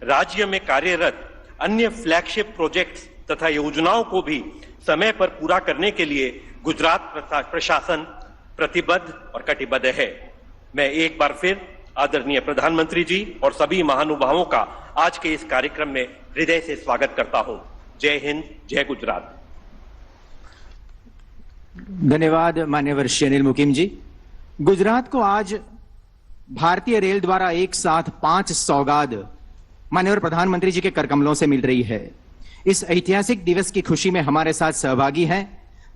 राज्य में कार्यरत अन्य फ्लैगशिप प्रोजेक्ट्स तथा योजनाओं को भी समय पर पूरा करने के लिए गुजरात प्रशासन प्रतिबद्ध और कटिबद्ध है। मैं एक बार फिर आदरणीय प्रधानमंत्री जी और सभी महानुभावों का आज के इस कार्यक्रम में हृदय से स्वागत करता हूं। जय हिंद, जय गुजरात। धन्यवाद मान्यवर श्री अनिल मुकिम जी। गुजरात को आज भारतीय रेल द्वारा एक साथ 5 सौगात माननीय प्रधानमंत्री जी के करकमलों से मिल रही है। इस ऐतिहासिक दिवस की खुशी में हमारे साथ सहभागी हैं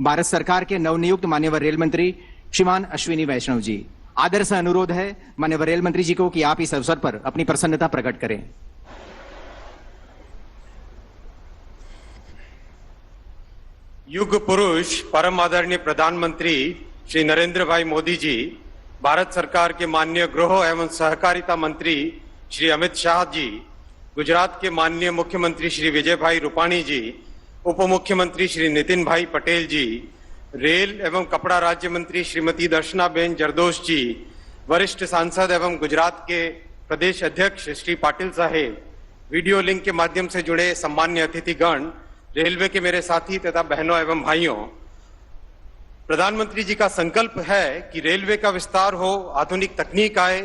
भारत सरकार के नवनियुक्त माननीय रेल मंत्री श्रीमान अश्विनी वैष्णव जी। आदर से अनुरोध है माननीय रेल मंत्री जी को कि आप इस अवसर पर अपनी प्रसन्नता प्रकट करें। युग पुरुष परम आदरणीय प्रधानमंत्री श्री नरेंद्र भाई मोदी जी, भारत सरकार के माननीय गृह एवं सहकारिता मंत्री श्री अमित शाह जी, गुजरात के माननीय मुख्यमंत्री श्री विजय भाई रूपाणी जी, उप मुख्यमंत्री श्री नितिन भाई पटेल जी, रेल एवं कपड़ा राज्य मंत्री श्रीमती दर्शनाबेन जरदोश जी, वरिष्ठ सांसद एवं गुजरात के प्रदेश अध्यक्ष श्री पाटिल साहेब, वीडियो लिंक के माध्यम से जुड़े सम्मान्य अतिथिगण, रेलवे के मेरे साथी तथा बहनों एवं भाइयों, प्रधानमंत्री जी का संकल्प है कि रेलवे का विस्तार हो, आधुनिक तकनीक आए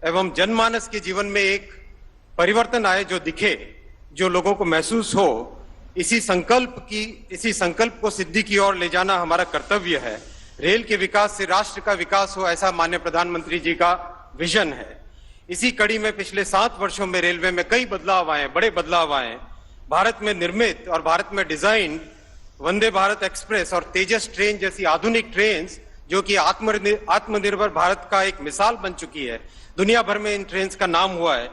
एवं जनमानस के जीवन में एक परिवर्तन आए जो दिखे, जो लोगों को महसूस हो। इसी संकल्प को सिद्धि की ओर ले जाना हमारा कर्तव्य है। रेल के विकास से राष्ट्र का विकास हो, ऐसा माननीय प्रधानमंत्री जी का विजन है। इसी कड़ी में पिछले 7 वर्षों में रेलवे में कई बदलाव आए, बड़े बदलाव आए। भारत में निर्मित और भारत में डिजाइन वंदे भारत एक्सप्रेस और तेजस ट्रेन जैसी आधुनिक ट्रेन जो कि आत्मनिर्भर भारत का एक मिसाल बन चुकी है। दुनिया भर में इन ट्रेन का नाम हुआ है।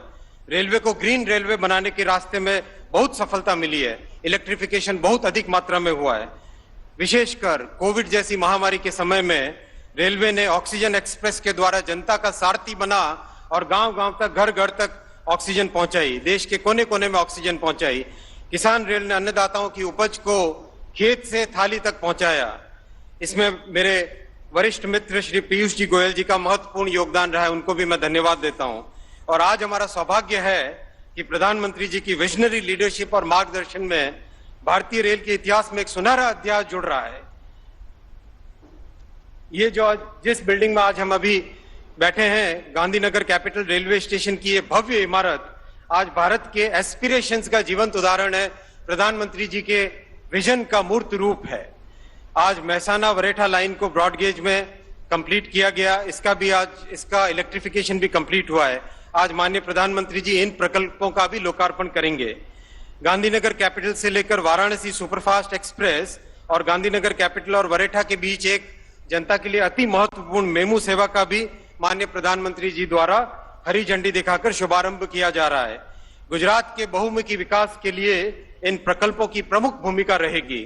रेलवे को ग्रीन रेलवे बनाने के रास्ते में बहुत सफलता मिली है। इलेक्ट्रिफिकेशन बहुत अधिक मात्रा में हुआ है। विशेषकर कोविड जैसी महामारी के समय में रेलवे ने ऑक्सीजन एक्सप्रेस के द्वारा जनता का सारथी बना और गांव-गांव तक, घर-घर तक ऑक्सीजन पहुंचाई, देश के कोने-कोने में ऑक्सीजन पहुंचाई। किसान रेल ने अन्नदाताओं की उपज को खेत से थाली तक पहुंचाया। इसमें मेरे वरिष्ठ मित्र श्री पीयूष जी गोयल जी का महत्वपूर्ण योगदान रहा है, उनको भी मैं धन्यवाद देता हूं। और आज हमारा सौभाग्य है कि प्रधानमंत्री जी की विजनरी लीडरशिप और मार्गदर्शन में भारतीय रेल के इतिहास में एक सुनहरा अध्याय जुड़ रहा है। ये जिस बिल्डिंग में आज हम अभी बैठे हैं, गांधीनगर कैपिटल रेलवे स्टेशन की ये भव्य इमारत आज भारत के एस्पिरेशंस का जीवंत उदाहरण है। प्रधानमंत्री जी के विजन का मूर्त रूप है। आज महसाना वरेठा लाइन को ब्रॉडगेज में कंप्लीट किया गया। इसका इलेक्ट्रिफिकेशन भी कंप्लीट हुआ है। आज माननीय प्रधानमंत्री जी इन प्रकल्पों का भी लोकार्पण करेंगे। गांधीनगर कैपिटल से लेकर वाराणसी सुपरफास्ट एक्सप्रेस और गांधीनगर कैपिटल और वरेठा के बीच एक जनता के लिए अति महत्वपूर्ण मेमू सेवा का भी माननीय प्रधानमंत्री जी द्वारा हरी झंडी दिखाकर शुभारंभ किया जा रहा है। गुजरात के बहुमुखी विकास के लिए इन प्रकल्पों की प्रमुख भूमिका रहेगी।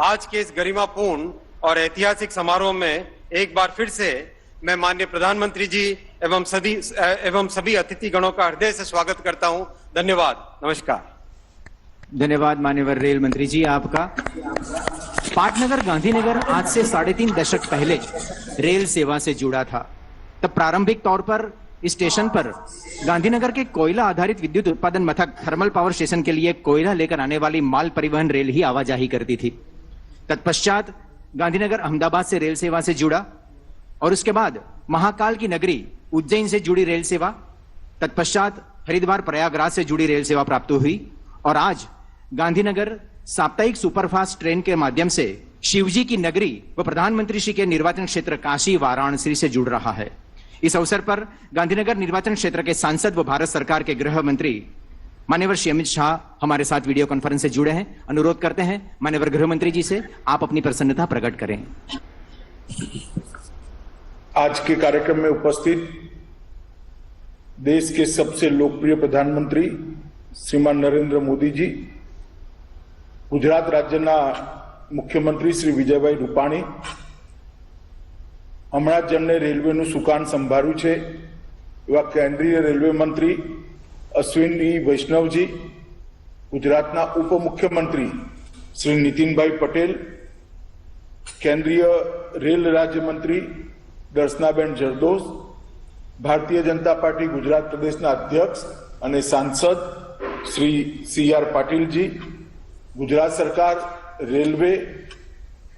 आज के इस गरिमापूर्ण और ऐतिहासिक समारोह में एक बार फिर से मैं माननीय प्रधानमंत्री जी एवं सभी अतिथिगणों का हृदय से स्वागत करता हूं। धन्यवाद, नमस्कार। धन्यवाद मान्यवर रेल मंत्री जी आपका। पाटनगर गांधीनगर आज से 3.5 दशक पहले रेल सेवा से जुड़ा था। तब प्रारंभिक तौर पर इस स्टेशन पर गांधीनगर के कोयला आधारित विद्युत उत्पादन मथक थर्मल पावर स्टेशन के लिए कोयला लेकर आने वाली माल परिवहन रेल ही आवाजाही करती थी। तत्पश्चात गांधीनगर अहमदाबाद से रेल सेवा से जुड़ा और उसके बाद महाकाल की नगरी उज्जैन से जुड़ी रेल सेवा, तत्पश्चात हरिद्वार प्रयागराज से जुड़ी रेल सेवा प्राप्त हुई और आज गांधीनगर साप्ताहिक सुपरफास्ट ट्रेन के माध्यम से शिवजी की नगरी व प्रधानमंत्री श्री के निर्वाचन क्षेत्र काशी वाराणसी से जुड़ रहा है। इस अवसर पर गांधीनगर निर्वाचन क्षेत्र के सांसद व भारत सरकार के गृह मंत्री माननीय श्री अमित शाह हमारे साथ वीडियो कॉन्फ्रेंस से जुड़े हैं। अनुरोध करते हैं माननीय गृह मंत्री जी से आप अपनी प्रसन्नता प्रकट करें। आज के कार्यक्रम में उपस्थित देश के सबसे लोकप्रिय प्रधानमंत्री श्रीमान नरेंद्र मोदी जी, गुजरात राज्यના મુખ્યમંત્રી શ્રી વિજયભાઈ રૂપાણી, હમણાં જ જેમણે રેલવેનું સુકાન સંભાળ્યું છે એવા કેન્દ્રીય રેલવે મંત્રી અશ્વિની વૈષ્ણવજી, ગુજરાતના ઉપમુખ્યમંત્રી શ્રી નીતિનભાઈ પટેલ, કેન્દ્રીય રેલ રાજ્યમંત્રી દર્શનાબેન જરદોશ, ભારતીય જનતા પાર્ટી ગુજરાત પ્રદેશના અધ્યક્ષ અને સાંસદ શ્રી CR પાટીલજી, ગુજરાત સરકાર રેલવે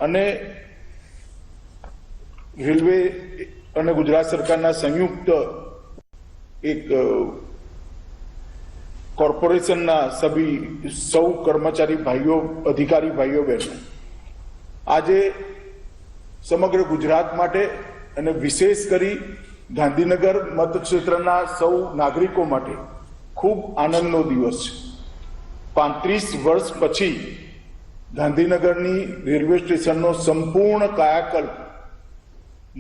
અને ગુજરાત સરકારના સંયુક્ત એક કોર્પોરેશનના સૌ કર્મચારી ભાઈઓ, અધિકારી ભાઈઓ બહેનો આજે સમગ્ર ગુજરાત માટે અને વિશેષ કરી ગાંધીનગર મતક્ષેત્રના સૌ નાગરિકો માટે ખૂબ આનંદનો દિવસ છે. 35 વર્ષ પછી ગાંધીનગરની રેલવે સ્ટેશનનો સંપૂર્ણ કાયાકલ્પ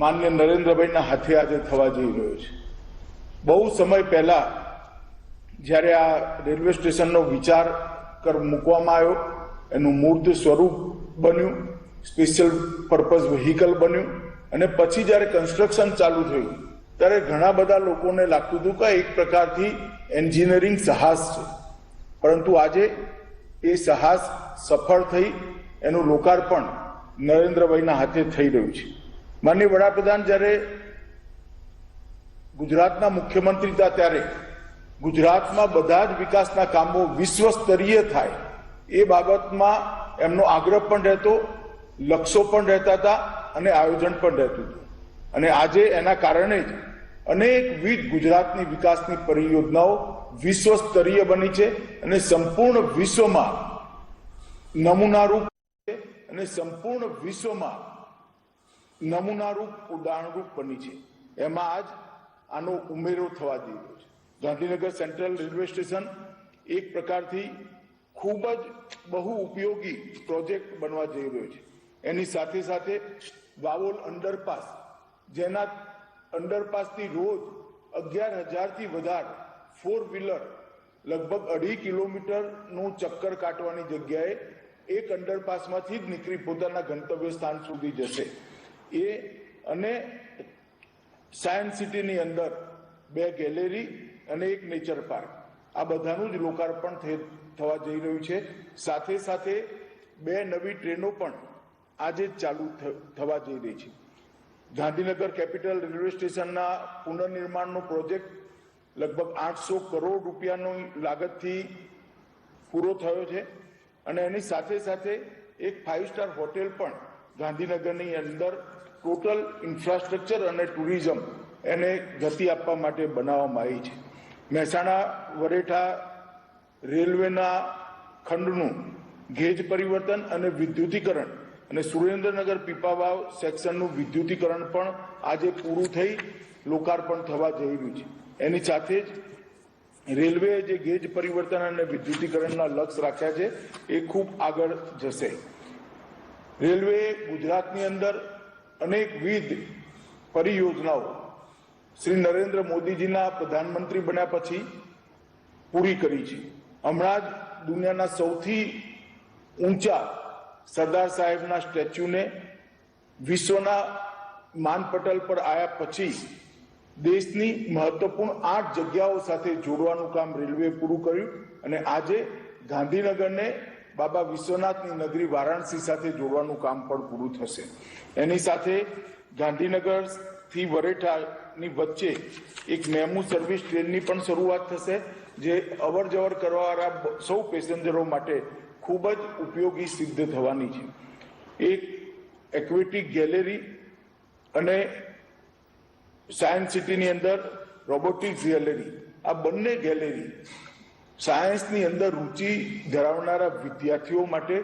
માન્ય નરેન્દ્રભાઈના હાથે આજે થવા જઈ રહ્યો છે. બહુ સમય પહેલા જ્યારે આ રેલવે સ્ટેશનનો વિચાર મૂકવામાં આવ્યો, એનું મૂર્ત સ્વરૂપ બન્યું, સ્પેશિયલ પર્પઝ વ્હીકલ બન્યું અને પછી જ્યારે કન્સ્ટ્રક્શન ચાલુ થયું ત્યારે ઘણા બધા લોકોને લાગતું હતું કે એક પ્રકારથી એન્જિનિયરિંગ સાહસ છે, પરંતુ આજે એ સાહસ સફળ થઈ એનું લોકાર્પણ નરેન્દ્રભાઈના હાથે થઈ રહ્યું છે. માનનીય વડાપ્રધાન જ્યારે ગુજરાતના મુખ્યમંત્રી હતા ત્યારે ગુજરાતમાં બધા જ વિકાસના કામો વિશ્વ સ્તરીય થાય એ બાબતમાં એમનો આગ્રહ પણ રહેતો, લક્ષ્યો પણ રહેતા હતા અને આયોજન પણ રહેતું હતું. અને આજે એના કારણે જ અનેકવિધ ગુજરાતની વિકાસની પરિયોજનાઓ વિશ્વ સ્તરીય બની છે અને સંપૂર્ણ વિશ્વમાં નમૂનારૂપ છે અને સંપૂર્ણ વિશ્વમાં નમૂનારૂપ ઉદાહરણરૂપ બની છે. એમાં આજ આનો ઉમેરો થવા જઈ રહ્યો છે. ગાંધીનગર સેન્ટ્રલ રેલવે સ્ટેશન એક પ્રકારથી ખૂબ જ બહુ ઉપયોગી પ્રોજેક્ટ બનવા જઈ રહ્યો છે. એની સાથે સાથે વાવોલ અંડરપાસ, જેના અંડરપાસથી રોજ 11,000થી વધારે 4 વ્હીલર લગભગ 2.5 કિલોમીટરનું ચક્કર કાઢવાની જગ્યાએ એક અંડરપાસમાંથી જ નીકળી પોતાના ગંતવ્ય સ્થાન સુધી જશે. એ અને સાયન્સ સિટીની અંદર 2 ગેલેરી અને એક નેચર પાર્ક, આ બધાનું જ લોકાર્પણ થવા જઈ રહ્યું છે. સાથે સાથે 2 નવી ટ્રેનો પણ આજે જ ચાલુ થવા જઈ રહી છે. ગાંધીનગર કેપિટલ રેલવે સ્ટેશનના પુનર્નિર્માણનો પ્રોજેક્ટ લગભગ 800 કરોડ રૂપિયાની લાગતથી પૂરો થયો છે અને એની સાથે સાથે એક 5 સ્ટાર હોટેલ પણ ગાંધીનગરની અંદર ટોટલ ઇન્ફ્રાસ્ટ્રક્ચર અને ટુરિઝમ એને ગતિ આપવા માટે બનાવવામાં આવી છે. મહેસાણા વરેઠા રેલવેના ખંડનું ગેજ પરિવર્તન અને વિદ્યુતીકરણ અને સુરેન્દ્રનગર પીપાવાવ સેક્શનનું વિદ્યુતીકરણ પણ આજે પૂરું થઈ લોકાર્પણ થવા જઈ રહ્યું છે. એની સાથે જ રેલવેએ જે ગેજ પરિવર્તન અને વિદ્યુતીકરણના લક્ષ્ય રાખ્યા છે એ ખૂબ આગળ જશે. રેલવેએ ગુજરાતની અંદર અનેકવિધ પરિયોજનાઓ શ્રી નરેન્દ્ર મોદીજીના પ્રધાનમંત્રી બન્યા પછી પૂરી કરી છે. હમણાં જ દુનિયાના સૌથી ઊંચા સરદાર સાહેબના સ્ટેચ્યુને વિશ્વના માનપટલ પર આવ્યા પછી દેશની મહત્વપૂર્ણ 8 જગ્યાઓ સાથે જોડવાનું કામ રેલવે પૂરું કર્યું અને આજે ગાંધીનગરને બાબા વિશ્વનાથની નગરી વારાણસી સાથે જોડવાનું કામ પણ પૂરું થશે. એની સાથે ગાંધીનગરથી વરેઠાની વચ્ચે એક મેમુ સર્વિસ ટ્રેનની પણ શરૂઆત થશે, જે અવર જવર કરવાવાળા સૌ પેસેન્જરો માટે ખૂબ જ ઉપયોગી સિદ્ધ થવાની છે. એક એક્વેટિક ગેલેરી અને સાયન્સ સિટીની અંદર રોબોટિક્સ ગેલેરી, આ બંને ગેલેરી સાયન્સની અંદર રુચિ ધરાવનારા વિદ્યાર્થીઓ માટે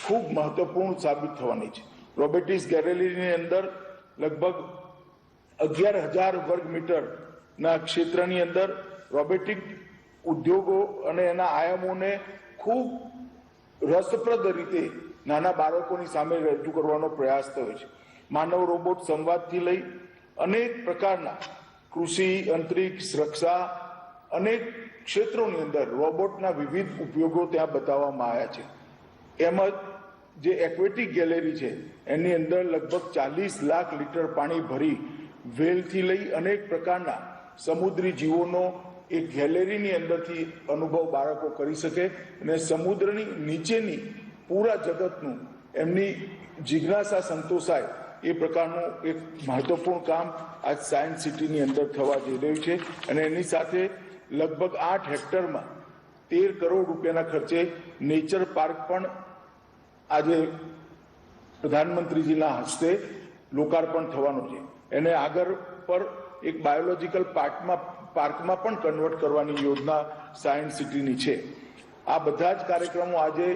ખૂબ મહત્વપૂર્ણ સાબિત થવાની છે. રોબોટિક્સ ગેલેરીની અંદર લગભગ 11,000 વર્ગ મીટરના ક્ષેત્રની અંદર રોબોટિક ઉદ્યોગો અને એના આયામોને ખૂબ રસપ્રદ રીતે નાના બાળકોની સામે રજૂ કરવાનો પ્રયાસ થયો છે. માનવ રોબોટ સંવાદથી લઈ અનેક પ્રકારના કૃષિ, અંતરિક્ષ, રક્ષા, અનેક ક્ષેત્રોની અંદર રોબોટના વિવિધ ઉપયોગો ત્યાં બતાવવામાં આવ્યા છે. એમ જ જે એક્વેટિક ગેલેરી છે એની અંદર લગભગ 40 લાખ લીટર પાણી ભરી વેલથી લઈ અનેક પ્રકારના સમુદ્રી જીવોનો એક ગેલેરીની અંદરથી અનુભવ બાળકો કરી શકે અને સમુદ્રની નીચેની પૂરા જગતનું એમની જિજ્ઞાસા સંતોષાય એ પ્રકારનું એક મહત્વપૂર્ણ કામ આજ સાયન્સ સિટીની અંદર થવા જઈ રહ્યું છે. અને એની સાથે લગભગ 8 હેક્ટરમાં 13 કરોડ રૂપિયાના ખર્ચે નેચર પાર્ક પણ આજે પ્રધાનમંત્રીજીના હસ્તે લોકાર્પણ થવાનું છે. એને આગળ પર એક બાયોલોજીકલ પાર્કમાં પણ કન્વર્ટ કરવાની યોજના સાયન્સ સિટીની છે. આ બધા જ કાર્યક્રમો આજે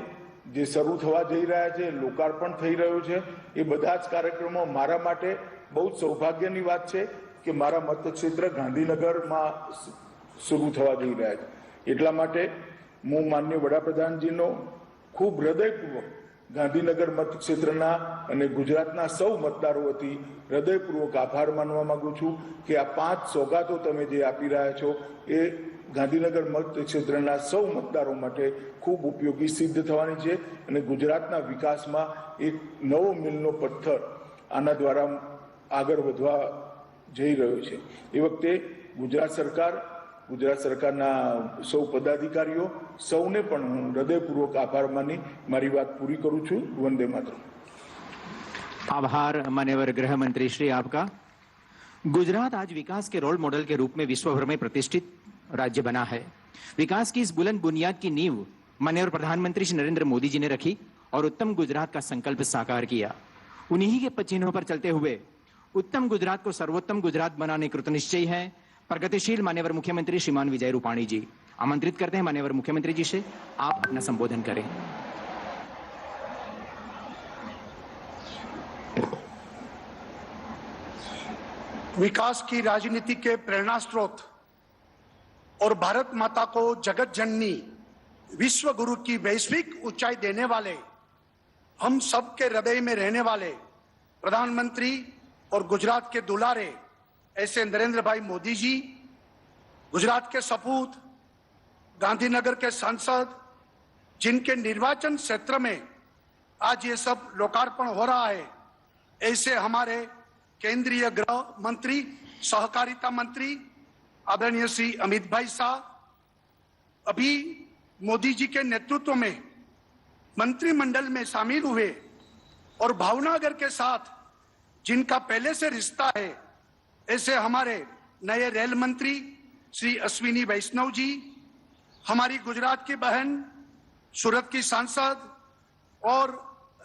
જે શરૂ થવા જઈ રહ્યા છે, લોકાર્પણ થઈ રહ્યું છે, એ બધા જ કાર્યક્રમો મારા માટે બહુ જ સૌભાગ્યની વાત છે કે મારા મતક્ષેત્ર ગાંધીનગરમાં શરૂ થવા જઈ રહ્યા છે. એટલા માટે હું માનનીય વડાપ્રધાનજીનો ખૂબ હૃદયપૂર્વક ગાંધીનગર મતક્ષેત્રના અને ગુજરાતના સૌ મતદારો વતી હૃદયપૂર્વક આભાર માનવા માંગુ છું કે આ 5 સોગાતો તમે જે આપી રહ્યા છો એ ગાંધીનગર મતક્ષેત્રના સૌ મતદારો માટે ખૂબ ઉપયોગી સિદ્ધ થવાની છે અને ગુજરાતના વિકાસમાં એક નવો મીલનો પથ્થર આના દ્વારા આગળ વધવા જઈ રહ્યો છે. એ વખતે ગુજરાત સરકારના સૌ પદાધિકારીઓ સૌને પણ હું હૃદયપૂર્વક આભાર માની મારી વાત પૂરી કરું છું. વંદે માતરમ. आभार मान्यवर गृह मंत्री श्री आपका. गुजरात आज विकास के रोल मॉडल के रूप में विश्व भर में प्रतिष्ठित राज्य बना है. विकास की इस बुलंद बुनियाद की नींव माननीय प्रधानमंत्री श्री नरेंद्र मोदी जी ने रखी और उत्तम गुजरात का संकल्प साकार किया. उन्हीं के चिन्हों पर चलते हुए उत्तम गुजरात को सर्वोत्तम गुजरात बनाने कृतनिश्चयी है प्रगतिशील मान्यवर मुख्यमंत्री श्रीमान विजय रूपाणी जी. आमंत्रित करते हैं मान्यवर मुख्यमंत्री जी से, आप अपना संबोधन करें. विकास की राजनीति के प्रेरणा स्रोत और भारत माता को जगत जननी विश्व गुरु की वैश्विक ऊंचाई देने वाले, हम सबके हृदय में रहने वाले प्रधानमंत्री और गुजरात के दुलारे ऐसे नरेंद्र भाई मोदी जी, गुजरात के सपूत, गांधीनगर के सांसद, जिनके निर्वाचन क्षेत्र में आज ये सब लोकार्पण हो रहा है, ऐसे हमारे केंद्रीय गृह मंत्री, सहकारिता मंत्री आदरणीय श्री अमित भाई शाह अभी मोदी जी के नेतृत्व में मंत्रिमंडल में शामिल हुए और भावनगर के साथ जिनका पहले से रिश्ता है, ऐसे हमारे नए रेल मंत्री श्री अश्विनी वैष्णव जी, हमारी गुजरात की बहन सूरत की सांसद और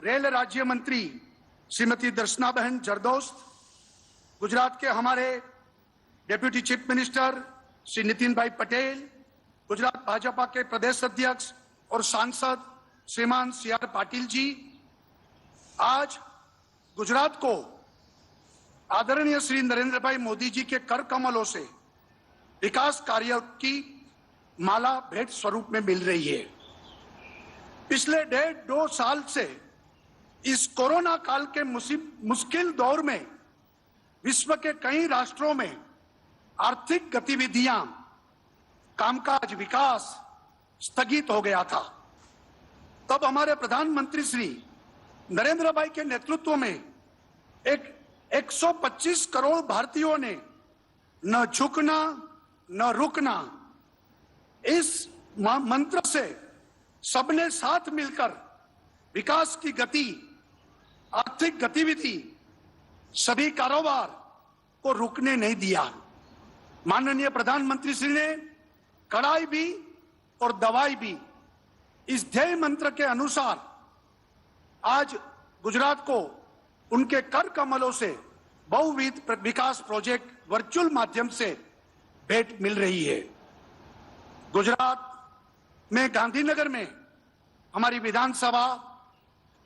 रेल राज्य मंत्री श्रीमती दर्शना बहन जरदोस्त, गुजरात के हमारे deputy chief minister Shri Nitin भाई पटेल, गुजरात भाजपा के प्रदेश अध्यक्ष और सांसद श्रीमान सी आर पाटिल जी, आज गुजरात को आदरणीय श्री नरेंद्र भाई मोदी जी के कर कमलों से विकास कार्य की माला भेंट स्वरूप में मिल रही है. पिछले 1.5-2 साल से इस कोरोना काल के मुश्किल दौर में विश्व के कई राष्ट्रों में आर्थिक गतिविधियां, कामकाज, विकास स्थगित हो गया था. तब हमारे प्रधानमंत्री श्री नरेंद्र भाई के नेतृत्व में एक 125 करोड़ भारतीयों ने न झुकना न रुकना इस मंत्र से सबने साथ मिलकर विकास की गति, आर्थिक गतिविधि, सभी कारोबार को रुकने नहीं दिया. माननीय प्रधानमंत्री श्री ने कड़ाई भी और दवाई भी इस ध्येय मंत्र के अनुसार आज गुजरात को उनके कर कमलों से बहुविध विकास प्रोजेक्ट वर्चुअल माध्यम से भेंट मिल रही है. गुजरात में गांधीनगर में हमारी विधानसभा,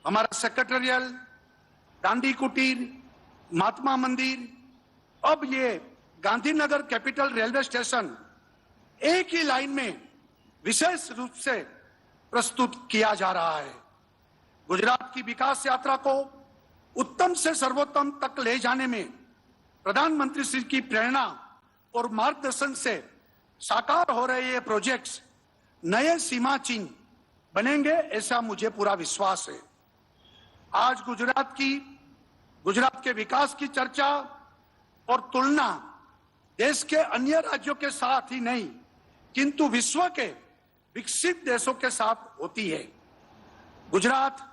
हमारा सेक्रेटेरियल, गांधी कुटीर, महात्मा मंदिर, अब ये गांधीनगर कैपिटल रेलवे स्टेशन एक ही लाइन में विशेष रूप से प्रस्तुत किया जा रहा है. गुजरात की विकास यात्रा को उत्तम से सर्वोत्तम तक ले जाने में प्रधानमंत्री श्री की प्रेरणा और मार्गदर्शन से साकार हो रहे ये प्रोजेक्ट्स नए सीमा चिन्ह बनेंगे, ऐसा मुझे पूरा विश्वास है. आज गुजरात के विकास की चर्चा और तुलना देश के अन्य राज्यों के साथ ही नहीं किंतु विश्व के विकसित देशों के साथ होती है. गुजरात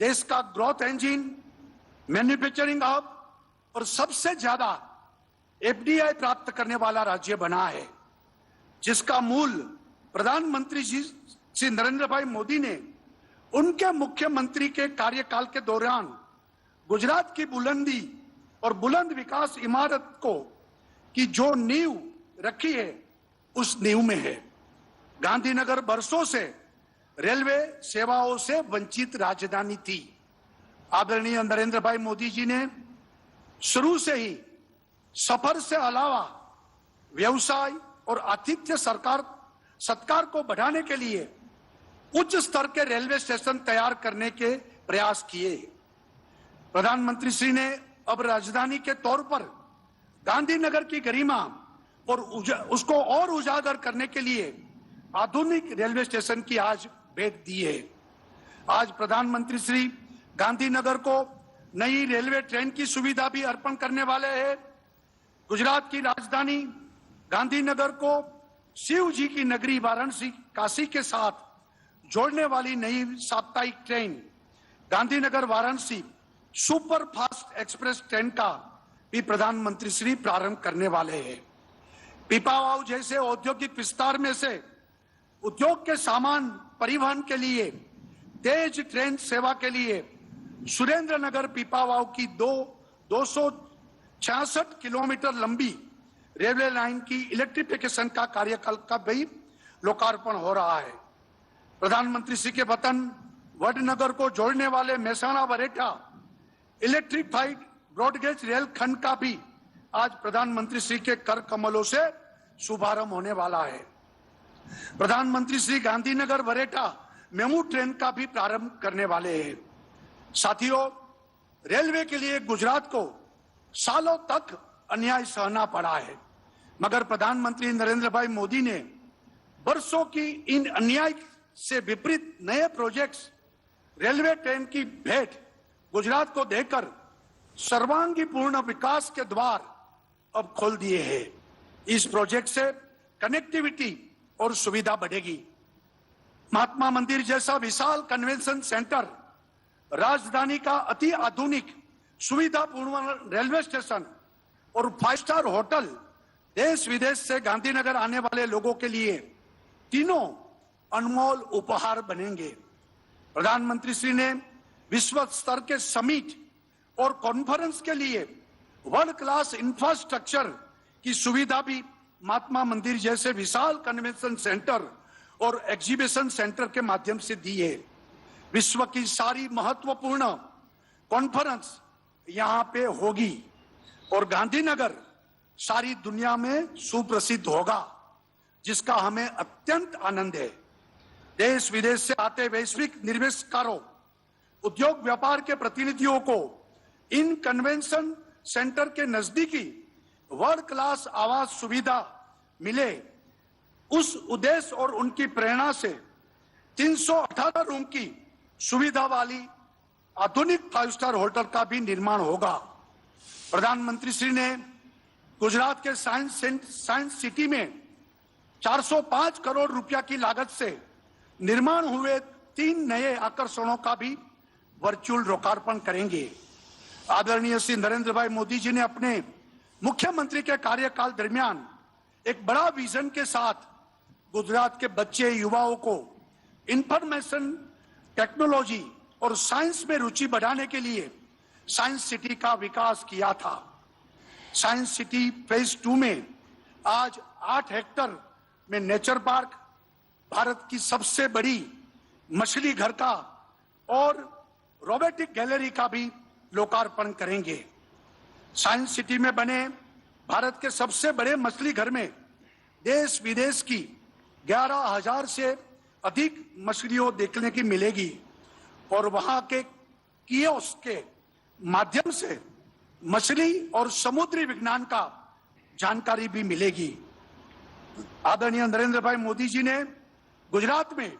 देश का ग्रोथ इंजन, मैन्युफैक्चरिंग हब और सबसे ज्यादा एफडीआई प्राप्त करने वाला राज्य बना है, जिसका मूल प्रधानमंत्री श्री नरेंद्र भाई मोदी ने उनके मुख्यमंत्री के कार्यकाल के दौरान गुजरात की बुलंदी और बुलंद विकास इमारत को की जो नींव रखी है उस नींव में है। गांधीनगर बरसों से रेलवे सेवाओं से वंचित राजधानी थी। आदरणीय नरेंद्र भाई मोदी जी ने शुरू से ही सफर से अलावा व्यवसाय और आतिथ्य सत्कार को बढ़ाने के लिए उच्च स्तर के रेलवे स्टेशन तैयार करने के प्रयास किए। प्रधानमंत्री श्री ने अब राजधानी के तौर पर गांधीनगर की गरिमा और उसको और उजागर करने के लिए आधुनिक रेलवे स्टेशन की आज भेंट दी है। आज प्रधानमंत्री श्री गांधीनगर को नई रेलवे ट्रेन की सुविधा भी अर्पण करने वाले हैं। गुजरात की राजधानी गांधीनगर को शिव जी की नगरी वाराणसी काशी के साथ जोड़ने वाली नई साप्ताहिक train Gandhinagar Varanasi super fast express train का भी प्रधानमंत्री श्री प्रारंभ करने वाले हैं। पीपावाव जैसे औद्योगिक विस्तार में से उद्योग के सामान परिवहन के लिए तेज ट्रेन सेवा के लिए सुरेंद्रनगर पीपावाव की 266 किलोमीटर लंबी रेलवे लाइन की इलेक्ट्रिफिकेशन का कार्यकाल का भी लोकार्पण हो रहा है। प्रधानमंत्री श्री के वतन वडनगर को जोड़ने वाले Mehsana Baretha electrified broad gauge rail खंड का भी आज प्रधानमंत्री श्री के कर कमलों से शुभारंभ होने वाला है। प्रधानमंत्री श्री गांधीनगर बरेठा मेमू ट्रेन का भी प्रारंभ करने वाले हैं। साथियों, रेलवे के लिए गुजरात को सालों तक अन्याय सहना पड़ा है, मगर प्रधानमंत्री नरेंद्र भाई मोदी ने वर्षों की इन अन्याय से विपरीत नए प्रोजेक्ट्स रेलवे ट्रेन की भेंट गुजरात को देकर सर्वांगीपूर्ण विकास के द्वार अब खोल दिए हैं। इस प्रोजेक्ट से कनेक्टिविटी और सुविधा बढ़ेगी। महात्मा मंदिर जैसा विशाल कन्वेंशन सेंटर, राजधानी का अति आधुनिक सुविधापूर्ण रेलवे स्टेशन और 5 स्टार होटल देश विदेश से गांधीनगर आने वाले लोगों के लिए तीनों अनमोल उपहार बनेंगे। प्रधानमंत्री श्री ने विश्व स्तर के समिट और कॉन्फ्रेंस के लिए वर्ल्ड क्लास इंफ्रास्ट्रक्चर की सुविधा भी महात्मा मंदिर जैसे विशाल कन्वेंशन सेंटर और एग्जीबिशन सेंटर के माध्यम से दी है। विश्व की सारी महत्वपूर्ण कॉन्फ्रेंस यहाँ पे होगी और गांधीनगर सारी दुनिया में सुप्रसिद्ध होगा, जिसका हमें अत्यंत आनंद है। देश विदेश से आते वैश्विक निवेशकारों, उद्योग व्यापार के प्रतिनिधियों को इन कन्वेंशन सेंटर के नजदीकी वर्ल्ड क्लास आवास सुविधा मिले, उस उद्देश्य और उनकी प्रेरणा से 318 रूम की सुविधा वाली आधुनिक 5 स्टार होटल का भी निर्माण होगा। प्रधानमंत्री श्री ने गुजरात के साइंस सिटी में 405 करोड़ रुपया की लागत से निर्माण हुए 3 नए आकर्षणों का भी वर्चुअल लोकार्पण करेंगे। आदरणीय श्री नरेंद्र भाई मोदी जी ने अपने मुख्यमंत्री के कार्यकाल दरमियान एक बड़ा विजन के साथ गुजरात के बच्चे युवाओं को इंफॉर्मेशन टेक्नोलॉजी और साइंस में रुचि बढ़ाने के लिए साइंस सिटी का विकास किया था। साइंस सिटी फेज 2 में आज 8 हेक्टेयर में नेचर पार्क, भारत की सबसे बड़ी मछली घर का और रोबोटिक गैलरी का भी लोकार्पण करेंगे। साइंस सिटी में बने भारत के सबसे बड़े मछली घर में देश विदेश की 11,000 से अधिक मछलियों देखने की मिलेगी और वहां के कियोस्क के माध्यम से मछली और समुद्री विज्ञान का जानकारी भी मिलेगी। आदरणीय नरेंद्र भाई मोदी जी ने गुजरात में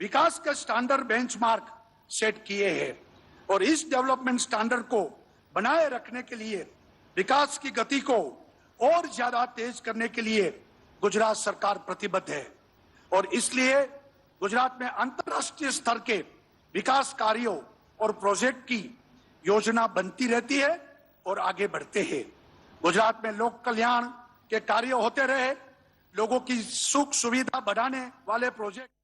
विकास के स्टैंडर्ड बेंचमार्क सेट किए हैं और इस डेवलपमेंट स्टैंडर्ड को बनाए रखने के लिए विकास की गति को और ज्यादा तेज करने के लिए गुजरात सरकार प्रतिबद्ध है और इसलिए गुजरात में अंतर्राष्ट्रीय स्तर के विकास कार्यों और प्रोजेक्ट की योजना बनती रहती है और आगे बढ़ते हैं। गुजरात में लोक कल्याण के कार्य होते रहे, लोगों की सुख सुविधा बढ़ाने वाले प्रोजेक्ट